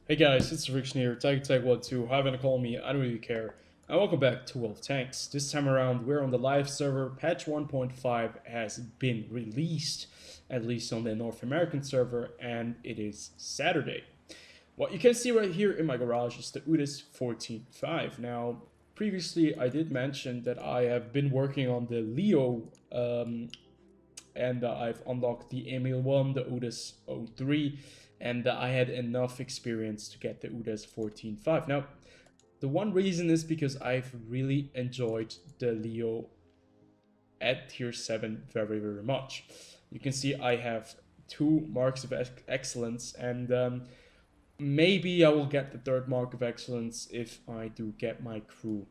Hey guys, it's TheFrXion here, Tag12, however you call me, I don't really care. And welcome back to Wolf Tanks. This time around, we're on the live server. Patch 1.5 has been released, at least on the North American server, and it is Saturday. What you can see right here in my garage is the Udes 14.5. Now, previously I did mention that I have been working on the Leo and I've unlocked the Emil 1, the Udes 03, and I had enough experience to get the Udes 14.5. Now, the one reason is because I've really enjoyed the Leo at tier 7 very, very much. You can see I have 2 marks of excellence, and maybe I will get the 3rd mark of excellence if I do get my crew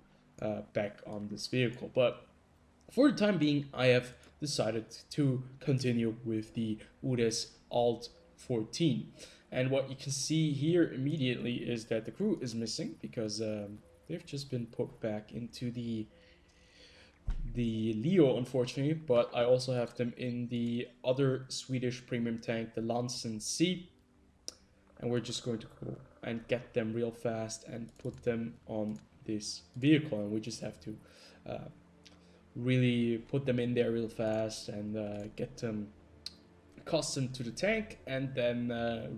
back on this vehicle. But for the time being, I have decided to continue with the Udes Alt 14. And what you can see here immediately is that the crew is missing because they've just been put back into the Leo, unfortunately, but I also have them in the other Swedish premium tank, the Lansen C, and we're just going to go and get them real fast and put them on this vehicle, and we just have to really put them in there real fast and get them accustomed to the tank, and then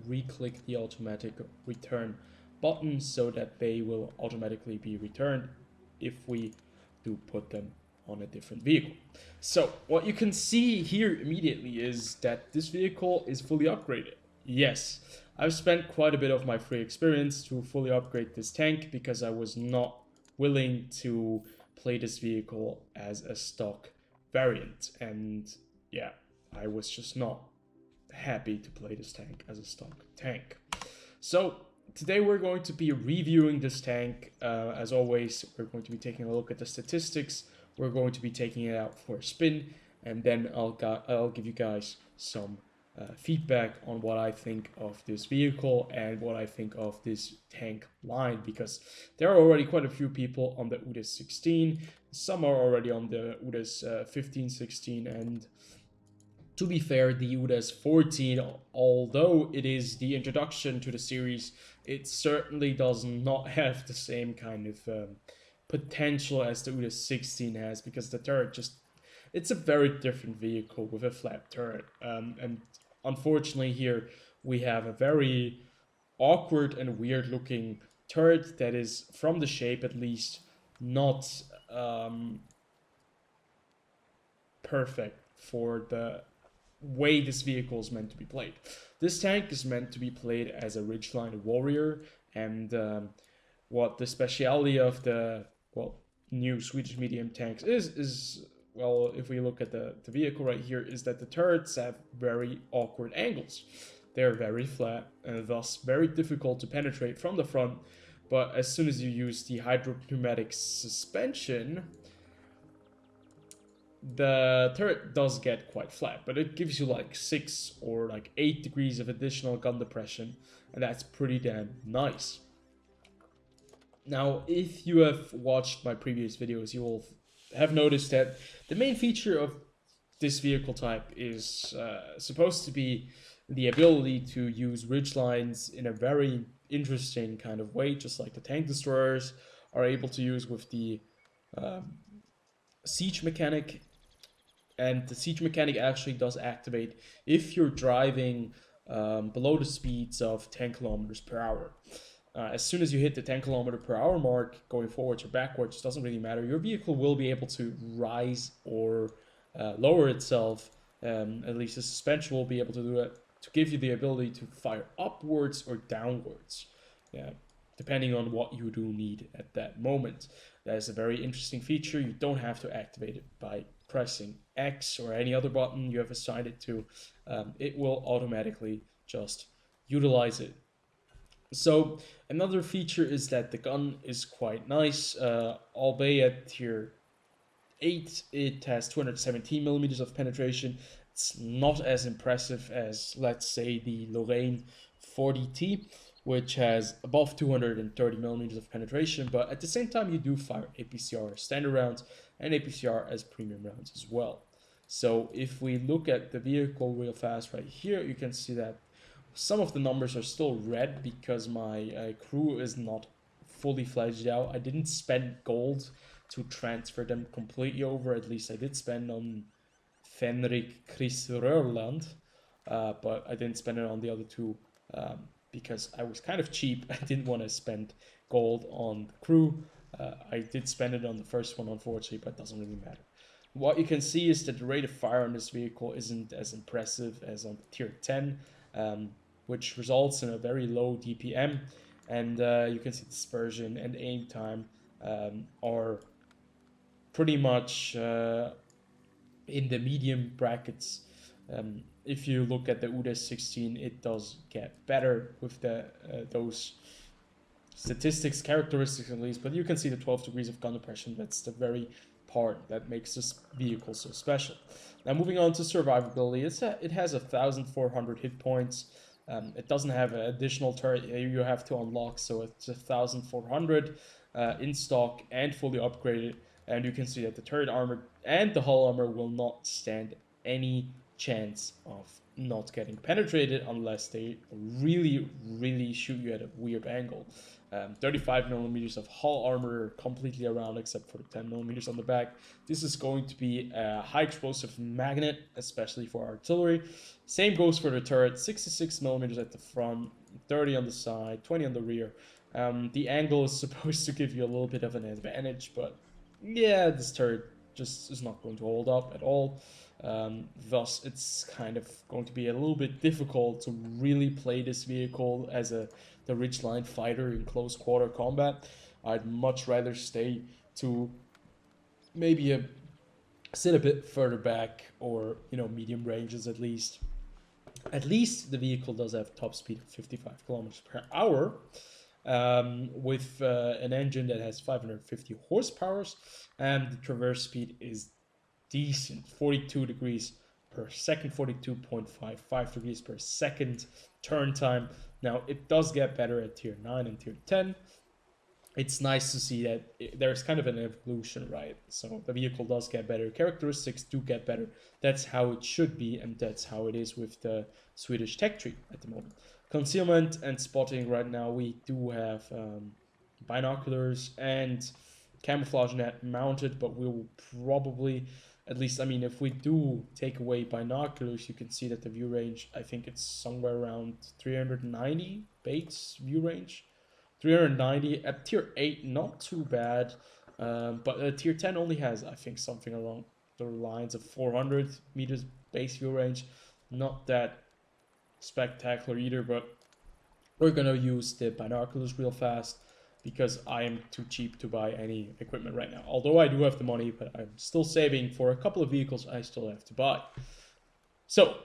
re-click the automatic return button so that they will automatically be returned if we do put them on a different vehicle. So what you can see here immediately is that this vehicle is fully upgraded. Yes, I've spent quite a bit of my free experience to fully upgrade this tank because I was not willing to play this vehicle as a stock variant, and yeah, I was just not happy to play this tank as a stock tank. So today we're going to be reviewing this tank. As always, we're going to be taking a look at the statistics. We're going to be taking it out for a spin, and then I'll give you guys some feedback on what I think of this vehicle and what I think of this tank line, because there are already quite a few people on the Udes 16. Some are already on the Udes 15, 16, and to be fair, the Udes 14, although it is the introduction to the series, it certainly does not have the same kind of potential as the Udes 16 has, because the turret just, it's a very different vehicle with a flat turret. And unfortunately here we have a very awkward and weird looking turret that is, from the shape at least, not perfect for the way this vehicle is meant to be played. This tank is meant to be played as a ridgeline warrior, and what the speciality of the new Swedish medium tanks is well, if we look at the vehicle right here, is that the turrets have very awkward angles. They're very flat and thus very difficult to penetrate from the front, but as soon as you use the hydropneumatic suspension, the turret does get quite flat, but it gives you like 6 or like 8 degrees of additional gun depression, and that's pretty damn nice. Now, if you have watched my previous videos, you will have noticed that the main feature of this vehicle type is supposed to be the ability to use ridge lines in a very interesting kind of way, just like the tank destroyers are able to use with the siege mechanic. And the siege mechanic actually does activate if you're driving below the speeds of 10 kilometers per hour. As soon as you hit the 10 kilometer per hour mark, going forwards or backwards, doesn't really matter. Your vehicle will be able to rise or lower itself. At least the suspension will be able to do that to give you the ability to fire upwards or downwards. Yeah, depending on what you do need at that moment. That is a very interesting feature. You don't have to activate it by pressing X or any other button you have assigned it to. It will automatically just utilize it. So another feature is that the gun is quite nice, albeit tier 8, it has 217 millimeters of penetration. It's not as impressive as, let's say, the Lorraine 40T, which has above 230 millimeters of penetration, but at the same time you do fire APCR standard rounds and APCR as premium rounds as well. So if we look at the vehicle real fast right here, you can see that Some of the numbers are still red because my crew is not fully fledged out. I didn't spend gold to transfer them completely over. At least I did spend on Fenrik Chris Rörland, but I didn't spend it on the other two because I was kind of cheap. I didn't want to spend gold on the crew. I did spend it on the first one, unfortunately, but it doesn't really matter. What you can see is that the rate of fire on this vehicle isn't as impressive as on tier 10, which results in a very low DPM, and you can see dispersion and aim time are pretty much in the medium brackets. If you look at the Udes 16, it does get better with the those statistics, characteristics at least, but you can see the 12 degrees of gun depression. That's the very part that makes this vehicle so special. Now moving on to survivability, it has 1,400 hit points. It doesn't have an additional turret you have to unlock, so it's 1,400 in stock and fully upgraded. And you can see that the turret armor and the hull armor will not stand any chance of not getting penetrated unless they really shoot you at a weird angle. 35 millimeters of hull armor completely around except for the 10 millimeters on the back. This is going to be a high explosive magnet, especially for artillery. Same goes for the turret, 66 millimeters at the front, 30 on the side, 20 on the rear. The angle is supposed to give you a little bit of an advantage, but yeah, this turret just is not going to hold up at all. Thus, it's kind of going to be a little bit difficult to really play this vehicle as the ridgeline fighter in close quarter combat. I'd much rather stay to maybe sit a bit further back, or medium ranges at least. At least the vehicle does have top speed of 55 kilometers per hour. With an engine that has 550 horsepower, and the traverse speed is decent, 42 degrees per second, 42.55 degrees per second turn time. Now it does get better at tier 9 and tier 10. It's nice to see that there's kind of an evolution, right? So the vehicle does get better, characteristics do get better. That's how it should be, and that's how it is with the Swedish tech tree at the moment. Concealment and spotting right now, we do have binoculars and camouflage net mounted, but we'll probably, at least, I mean, if we do take away binoculars, you can see that the view range, I think it's somewhere around 390 base view range. 390 at tier 8, not too bad, but tier 10 only has, I think, something along the lines of 400 meters base view range. Not that spectacular either, but we're gonna use the binoculars real fast because I am too cheap to buy any equipment right now. Although I do have the money, but I'm still saving for a couple of vehicles I still have to buy. So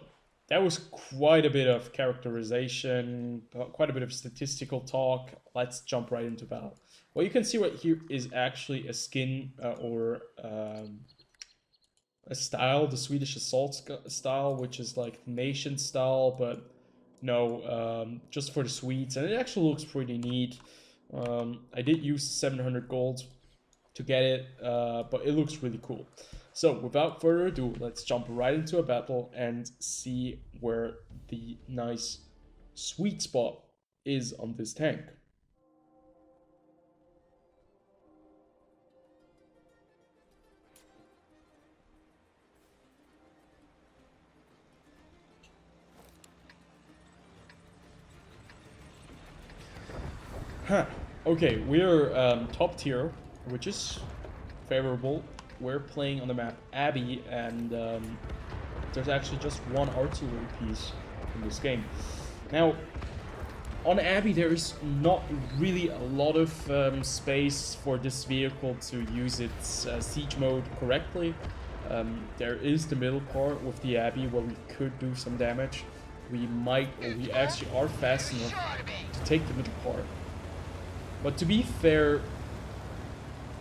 that was quite a bit of characterization, quite a bit of statistical talk. Let's jump right into battle. What you can see right here is actually a skin or a style, the Swedish assault style, which is like nation style, but no, just for the Swedes, and it actually looks pretty neat. I did use 700 gold to get it, but it looks really cool. So without further ado, let's jump right into a battle and see where the nice sweet spot is on this tank. Huh. Okay, we're top tier, which is favorable. We're playing on the map Abbey, and there's actually just one artillery piece in this game. Now, on Abbey, there is not really a lot of space for this vehicle to use its siege mode correctly. There is the middle part with the Abbey where we could do some damage. We might, or we actually are fast enough to take the middle part. But to be fair,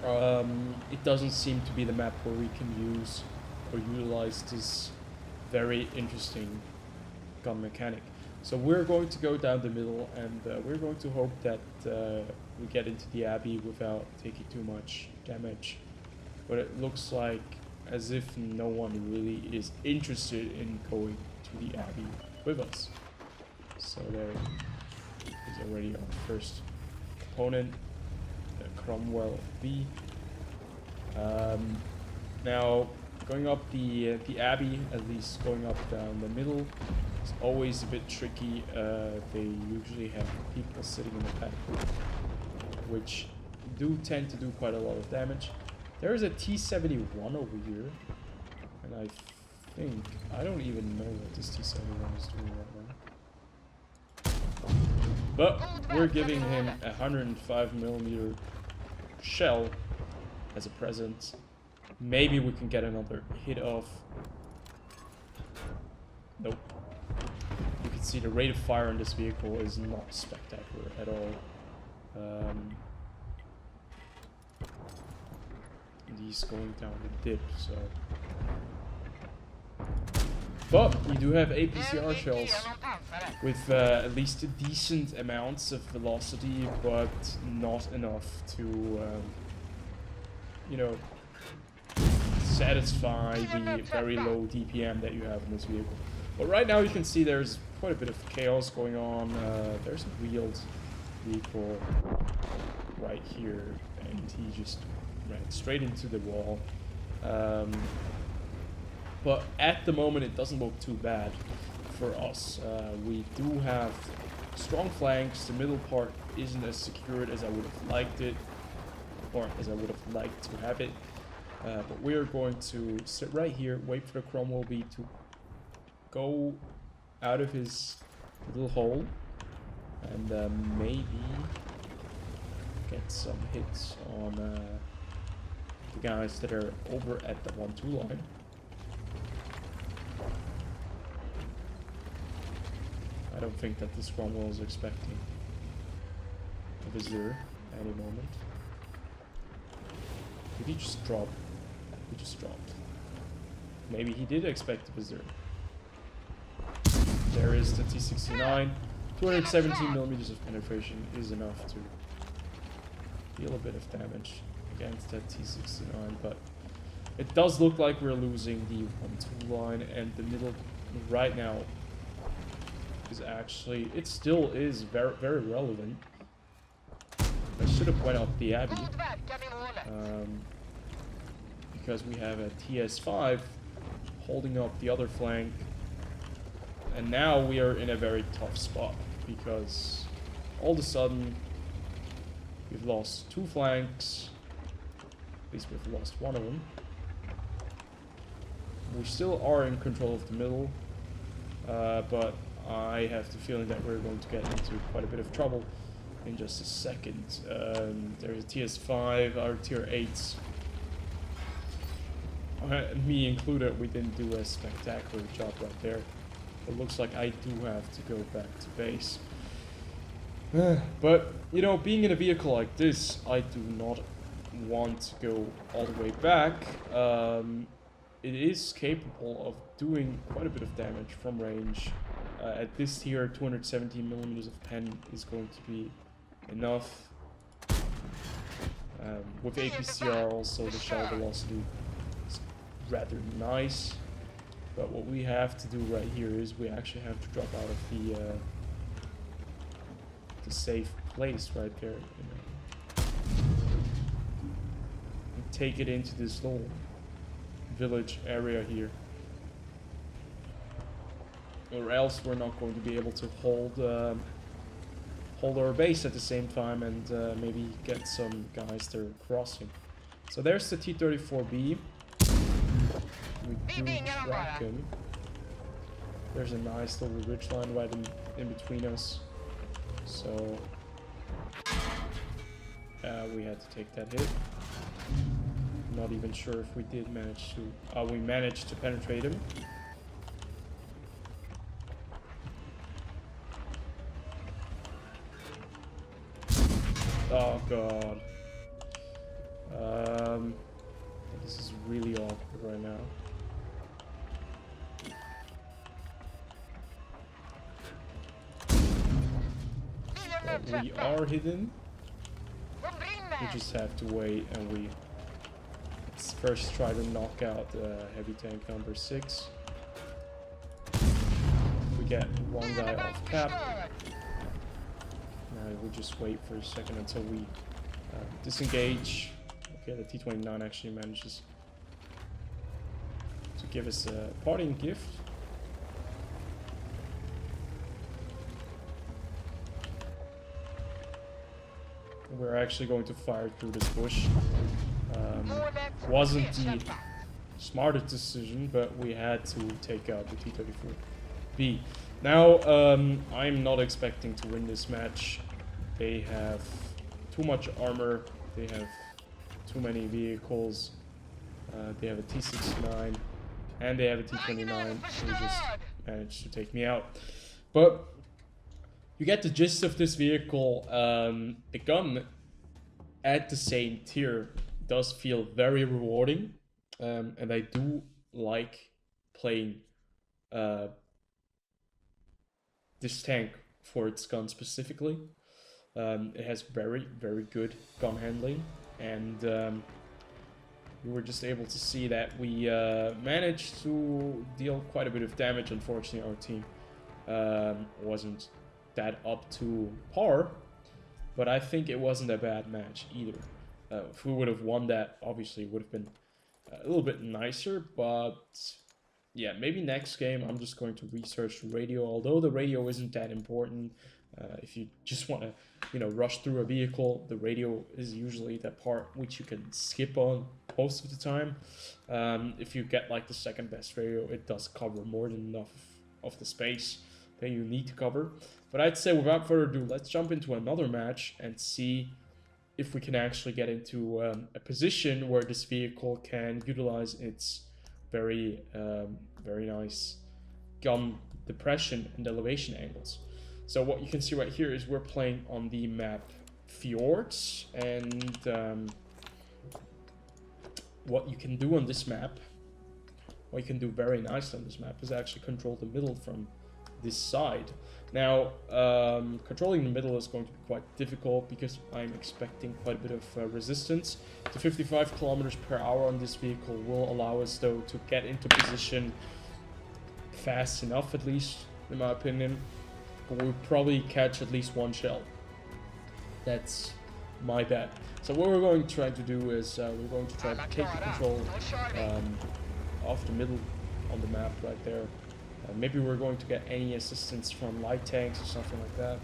it doesn't seem to be the map where we can use or utilize this very interesting gun mechanic. So we're going to go down the middle, and we're going to hope that we get into the Abbey without taking too much damage. But it looks like as if no one really is interested in going to the Abbey with us. So there is already our first opponent, Cromwell B. Now, going up the Abbey, at least going up down the middle, is always a bit tricky. They usually have people sitting in the pack, which do tend to do quite a lot of damage. There is a T-71 over here, and I think, I don't even know what this T-71 is doing right now. But we're giving him a 105mm shell as a present. Maybe we can get another hit off. Nope. You can see the rate of fire on this vehicle is not spectacular at all. And he's going down the dip, so... But you do have APCR shells with at least decent amounts of velocity, but not enough to, you know, satisfy the very low DPM that you have in this vehicle. But right now you can see there's quite a bit of chaos going on. There's a wheeled vehicle right here, and he just ran straight into the wall. But at the moment it doesn't look too bad for us. We do have strong flanks. The middle part isn't as secured as I would have liked it, or as I would have liked to have it. But we're going to sit right here, wait for the Cromwell B to go out of his little hole, and maybe get some hits on the guys that are over at the 1-2 line. I don't think that this Cromwell is expecting a visitor at any moment. Did he just drop? He just dropped. Maybe he did expect a visitor. There is the T-69. 217mm of penetration is enough to deal a bit of damage against that T-69, but it does look like we're losing the 1-2 line, and the middle right now is actually, it still is very, very relevant. I should have went up the Abbey, because we have a TS5 holding up the other flank, and now we are in a very tough spot, because all of a sudden we've lost 2 flanks. At least we've lost one of them. We still are in control of the middle, but I have the feeling that we're going to get into quite a bit of trouble in just a second. There's a TS5, our tier 8s. Me included, we didn't do a spectacular job right there. It looks like I do have to go back to base. But, you know, being in a vehicle like this, I do not want to go all the way back. It is capable of doing quite a bit of damage from range. At this tier, 217mm of pen is going to be enough. With APCR also, the shell velocity is rather nice. But what we have to do right here is we actually have to drop out of the safe place right there, you know, and take it into this little village area here, or else we're not going to be able to hold our base at the same time, and maybe get some guys that are crossing. So there's the T-34B. We do track him. There's a nice little ridge line right in between us. So we had to take that hit. Not even sure if we did manage to... we managed to penetrate him. Oh god. This is really awkward right now. But we are hidden. We just have to wait, and let's first try to knock out heavy tank number 6. If we get one guy off cap. Now we'll just wait for a second until we disengage. Okay, the T-29 actually manages to give us a parting gift. We're actually going to fire through this bush. Wasn't the smartest decision, but we had to take out the T-34B. Now, I'm not expecting to win this match. They have too much armor. They have too many vehicles. They have a T-69 and they have a T-29 who just managed to take me out. But you get the gist of this vehicle. The gun at the same tier does feel very rewarding, and I do like playing this tank for its gun specifically. It has very, very good gun handling, and we were just able to see that we managed to deal quite a bit of damage. Unfortunately, our team wasn't that up to par, but I think it wasn't a bad match either. If we would have won that, obviously it would have been a little bit nicer, but yeah, maybe next game I'm just going to research the radio, although the radio isn't that important. If you just want to, you know, rush through a vehicle, the radio is usually that part which you can skip on most of the time. If you get like the second best radio, it does cover more than enough of the space that you need to cover. But I'd say without further ado, let's jump into another match and see if we can actually get into a position where this vehicle can utilize its very nice gun depression and elevation angles. So what you can see right here is we're playing on the map Fjords, and what you can do on this map, what you can do very nicely on this map is actually control the middle from this side. Now, controlling the middle is going to be quite difficult because I'm expecting quite a bit of resistance. The 55 kilometers per hour on this vehicle will allow us, though, to get into position fast enough, at least, in my opinion. But we'll probably catch at least one shell. That's my bet. So what we're going to try to do is we're going to try to take the control of the middle on the map right there. Maybe we're going to get any assistance from light tanks or something like that.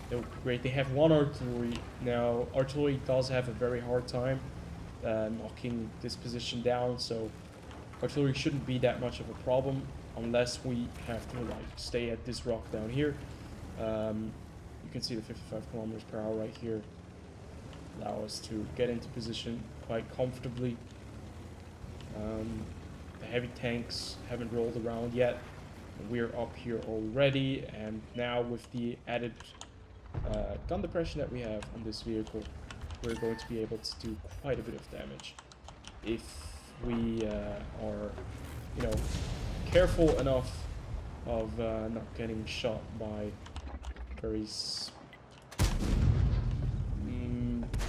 It would be great. They have one artillery. Now, artillery does have a very hard time knocking this position down, so artillery shouldn't be that much of a problem unless we have to like stay at this rock down here. You can see the 55 kilometers per hour right here allow us to get into position quite comfortably. The heavy tanks haven't rolled around yet. We're up here already, and now with the added gun depression that we have on this vehicle, we're going to be able to do quite a bit of damage if we are, you know, careful enough of not getting shot by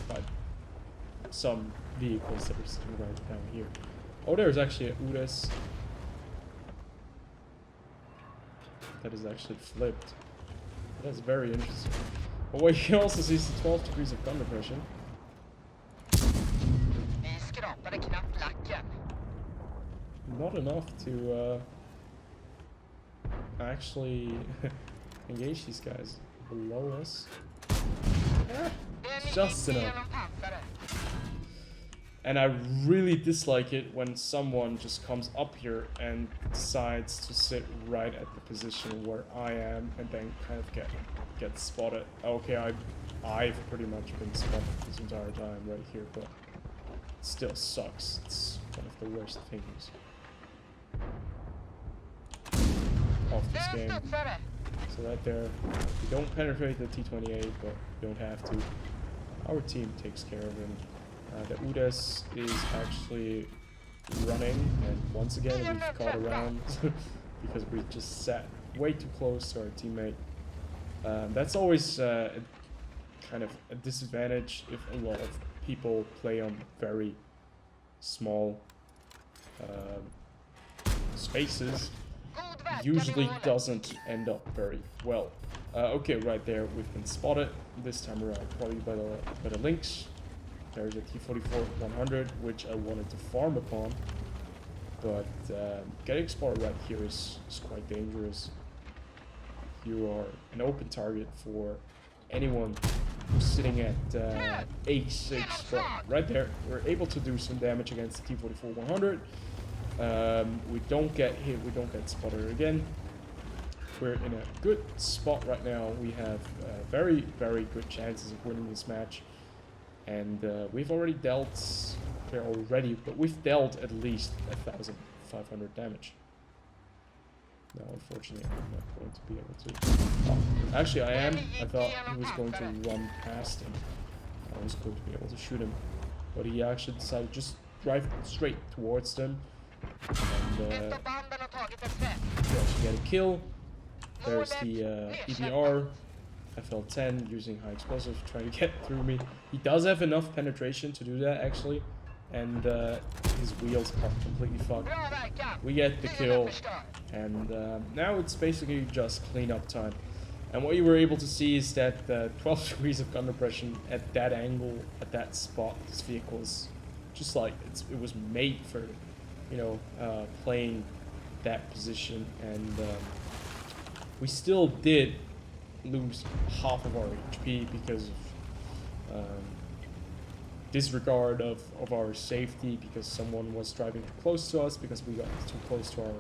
by some vehicles that are sitting right down here. Oh, there's actually a Udes that is actually flipped. That's very interesting. But what you can also see is the 12 degrees of gun depression. Not enough to actually engage these guys below us. Just enough. And I really dislike it when someone just comes up here and decides to sit right at the position where I am and then kind of get spotted. Okay, I've pretty much been spotted this entire time right here, but it still sucks. It's one of the worst things of this game. So right there, we don't penetrate the T-28, but we don't have to. Our team takes care of him. The Udes is actually running, and once again we've caught around because we just sat way too close to our teammate. That's always kind of a disadvantage if a lot of people play on very small spaces. usually doesn't end up very well. Okay, right there, we've been spotted this time around, probably by the links. There's a T-44-100, which I wanted to farm upon, but getting spotted right here is quite dangerous. You are an open target for anyone who's sitting at A6, but right there, we're able to do some damage against the T-44-100. We don't get hit, we don't get spotted again. We're in a good spot right now. We have very, very good chances of winning this match. And we've already dealt, but we've dealt at least 1,500 damage. No, unfortunately, I'm not going to be able to. Oh, actually, I am. I thought he was going to run past him. I was going to be able to shoot him. But he actually decided to just drive straight towards them. And he actually get a kill. There's the EBR, FL10 using high explosives, trying to get through me. He does have enough penetration to do that actually, and his wheels are completely fucked. We get the kill, and now it's basically just cleanup time. And what you were able to see is that 12 degrees of gun depression at that angle, at that spot, this vehicle is just like, it was made for, you know, playing that position, and we still did lose half of our HP because of disregard of our safety, because someone was driving too close to us, because we got too close to our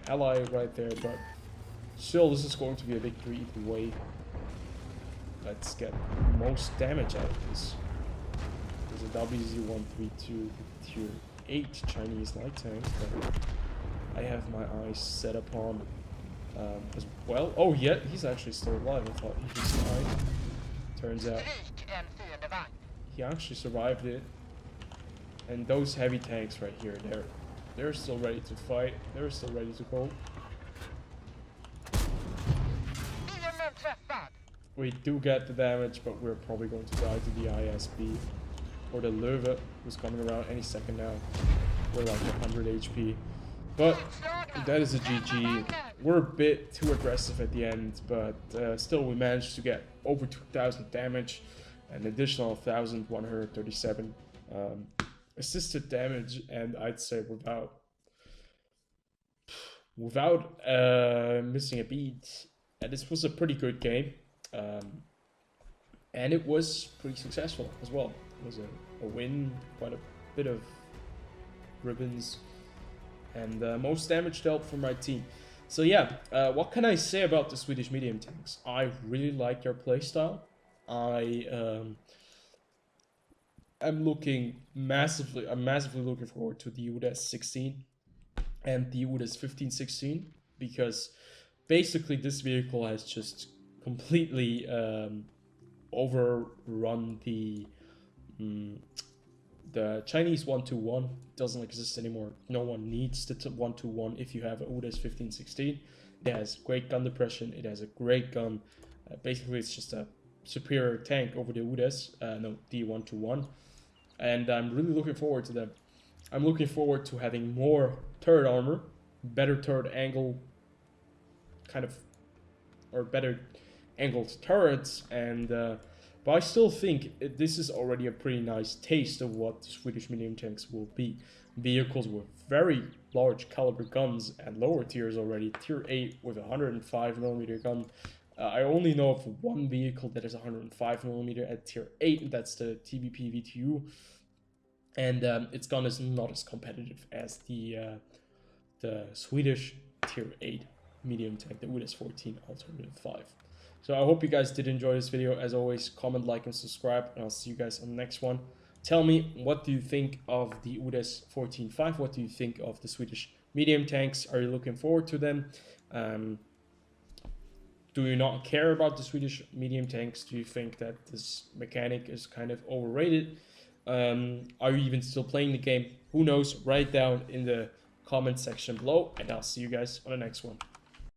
ally right there. But still, this is going to be a victory either way. Let's get most damage out of this. There's a WZ-132 Tier 8 Chinese light tank that I have my eyes set upon as well. Oh yeah, he's actually still alive. I thought he just died. Turns out he actually survived it. And those heavy tanks right here, they're still ready to fight. They're still ready to go. We do get the damage, but we're probably going to die to the ISB or the Löwe, who's coming around any second now. We're like 100 HP. But that is a GG. We're a bit too aggressive at the end, but still we managed to get over 2,000 damage, an additional 1,137 assisted damage, and I'd say without missing a beat. And this was a pretty good game, and it was pretty successful as well. It was a win, quite a bit of ribbons, and most damage dealt from my team. So yeah, what can I say about the Swedish medium tanks? I really like their playstyle. I'm massively looking forward to the Udes 16 and the Udes 15-16, because basically this vehicle has just completely overrun the Chinese 1-2-1. Doesn't exist anymore. No one needs the 1-2-1 if you have a Udes 15-16. It has great gun depression. It has a great gun. Basically, it's just a superior tank over the Udes, the 1-2-1. And I'm really looking forward to them. I'm looking forward to having more turret armor, better turret angle, or better angled turrets, and but I still think this is already a pretty nice taste of what the Swedish medium tanks will be. Vehicles with very large caliber guns and lower tiers already. Tier 8 with a 105mm gun. I only know of one vehicle that is 105mm at tier 8, that's the TBP VTU. And its gun is not as competitive as the Swedish tier 8 medium tank, the Udes 14 Alternative 5. So I hope you guys did enjoy this video. As always, comment, like, and subscribe, and I'll see you guys on the next one. Tell me, what do you think of the Udes 14.5? What do you think of the Swedish medium tanks? Are you looking forward to them? Do you not care about the Swedish medium tanks? Do you think that this mechanic is kind of overrated? Are you even still playing the game? Who knows? Write down in the comment section below, and I'll see you guys on the next one.